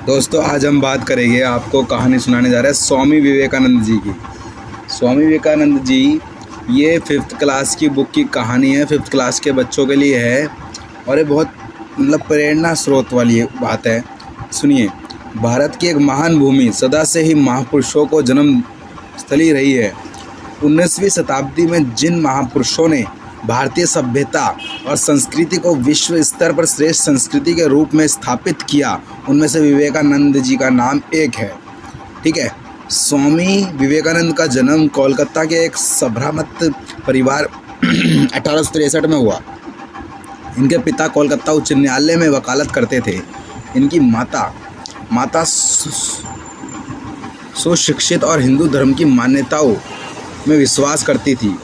दोस्तों आज हम बात करेंगे, आपको कहानी सुनाने जा रहे हैं स्वामी विवेकानंद जी की। स्वामी विवेकानंद जी ये 5th क्लास की बुक की कहानी है, 5th क्लास के बच्चों के लिए है और ये बहुत प्रेरणा स्रोत वाली बात है। सुनिए, भारत की एक महान भूमि सदा से ही महापुरुषों को जन्म स्थली रही है। 19वीं शताब्दी में जिन महापुरुषों ने भारतीय सभ्यता और संस्कृति को विश्व स्तर पर श्रेष्ठ संस्कृति के रूप में स्थापित किया, उनमें से विवेकानंद जी का नाम एक है। ठीक है। स्वामी विवेकानंद का जन्म कोलकाता के एक सभ्रामत परिवार 1863 में हुआ। इनके पिता कोलकाता उच्च न्यायालय में वकालत करते थे। इनकी माता सुशिक्षित और हिंदू धर्म की मान्यताओं में विश्वास करती थी।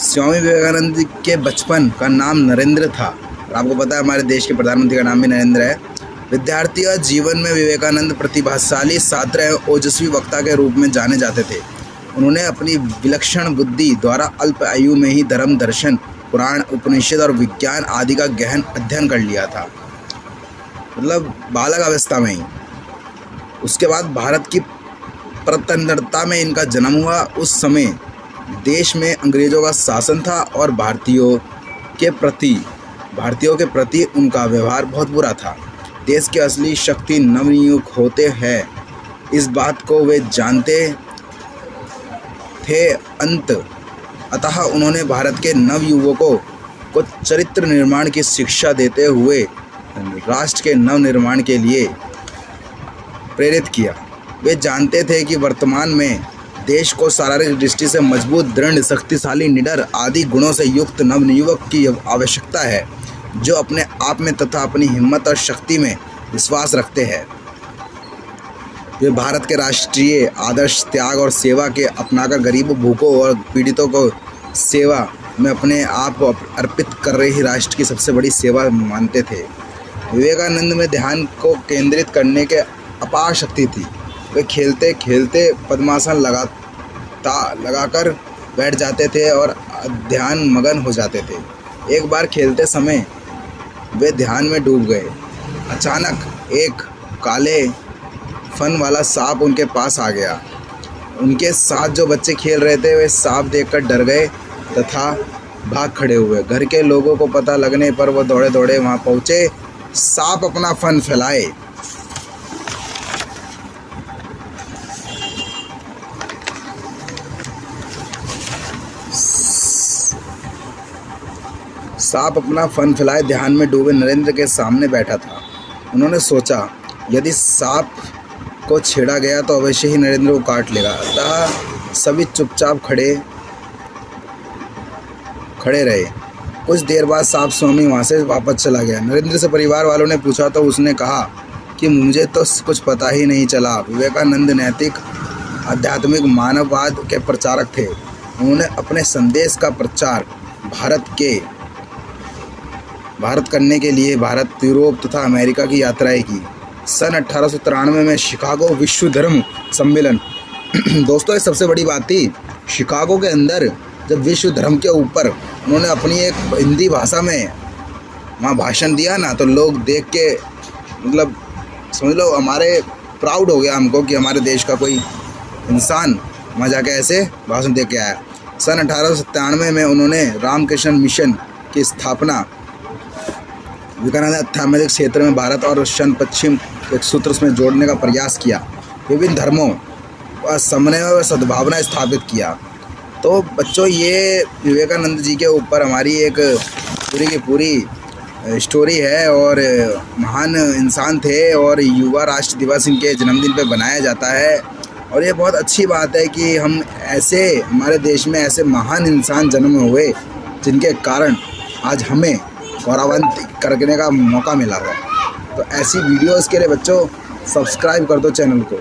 स्वामी विवेकानंद के बचपन का नाम नरेंद्र था और आपको पता है हमारे देश के प्रधानमंत्री का नाम भी नरेंद्र है। विद्यार्थी और जीवन में विवेकानंद प्रतिभाशाली छात्र एवं ओजस्वी वक्ता के रूप में जाने जाते थे। उन्होंने अपनी विलक्षण बुद्धि द्वारा अल्प आयु में ही धर्म, दर्शन, पुराण, उपनिषद और विज्ञान आदि का गहन अध्ययन कर लिया था, मतलब बालक अवस्था में ही। उसके बाद भारत की स्वतंत्रता में इनका जन्म हुआ। उस समय देश में अंग्रेज़ों का शासन था और भारतीयों के प्रति उनका व्यवहार बहुत बुरा था। देश की असली शक्ति नवयुवक होते हैं, इस बात को वे जानते थे। अतः उन्होंने भारत के नवयुवकों को चरित्र निर्माण की शिक्षा देते हुए राष्ट्र के नवनिर्माण के लिए प्रेरित किया। वे जानते थे कि वर्तमान में देश को शारीरिक दृष्टि से मजबूत, दृढ़, शक्तिशाली, निडर आदि गुणों से युक्त नवयुवक की आवश्यकता है, जो अपने आप में तथा अपनी हिम्मत और शक्ति में विश्वास रखते हैं। वे भारत के राष्ट्रीय आदर्श त्याग और सेवा के अपनाकर गरीबों, भूखों और पीड़ितों को सेवा में अपने आप को अर्पित कर रही राष्ट्र की सबसे बड़ी सेवा मानते थे। विवेकानंद में ध्यान को केंद्रित करने के अपार शक्ति थी। वे खेलते खेलते पद्मासन लगाकर बैठ जाते थे और ध्यान मगन हो जाते थे। एक बार खेलते समय वे ध्यान में डूब गए। अचानक एक काले फन वाला सांप उनके पास आ गया। उनके साथ जो बच्चे खेल रहे थे वे सांप देखकर डर गए तथा भाग खड़े हुए। घर के लोगों को पता लगने पर वो दौड़े दौड़े वहाँ पहुँचे। सांप अपना फन फैलाए ध्यान में डूबे नरेंद्र के सामने बैठा था। उन्होंने सोचा, यदि सांप को छेड़ा गया तो अवश्य ही नरेंद्र को काट लेगा। अतः सभी चुपचाप खड़े रहे। कुछ देर बाद सांप स्वामी वहाँ से वापस चला गया। नरेंद्र से परिवार वालों ने पूछा तो उसने कहा कि मुझे तो कुछ पता ही नहीं चला। विवेकानंद नैतिक, आध्यात्मिक, मानववाद के प्रचारक थे। उन्होंने अपने संदेश का प्रचार भारत करने के लिए भारत, यूरोप तथा अमेरिका की यात्राएं की। सन 1893 में शिकागो विश्व धर्म सम्मेलन दोस्तों ये सबसे बड़ी बात थी। शिकागो के अंदर जब विश्व धर्म के ऊपर उन्होंने अपनी एक हिंदी भाषा में वहाँ भाषण दिया ना, तो लोग देख के मतलब समझ लो हमारे प्राउड हो गया हमको कि हमारे देश का कोई इंसान वहाँ जाके ऐसे भाषण दे के आया। सन 1897 में उन्होंने रामकृष्ण मिशन की स्थापना विवेकानंद आध्यात्मिक क्षेत्र में भारत और शन पश्चिम एक सूत्र में जोड़ने का प्रयास किया। विभिन्न धर्मों व समन्वय व सद्भावना स्थापित किया। तो बच्चों ये विवेकानंद जी के ऊपर हमारी एक पूरी की पूरी स्टोरी है और महान इंसान थे और युवा राष्ट्र दिवस इनके जन्मदिन पे बनाया जाता है। और ये बहुत अच्छी बात है कि हम ऐसे हमारे देश में ऐसे महान इंसान जन्म हुए जिनके कारण आज हमें गौरवान्वित करने का मौका मिला है। तो ऐसी वीडियोस के लिए बच्चों सब्सक्राइब कर दो चैनल को।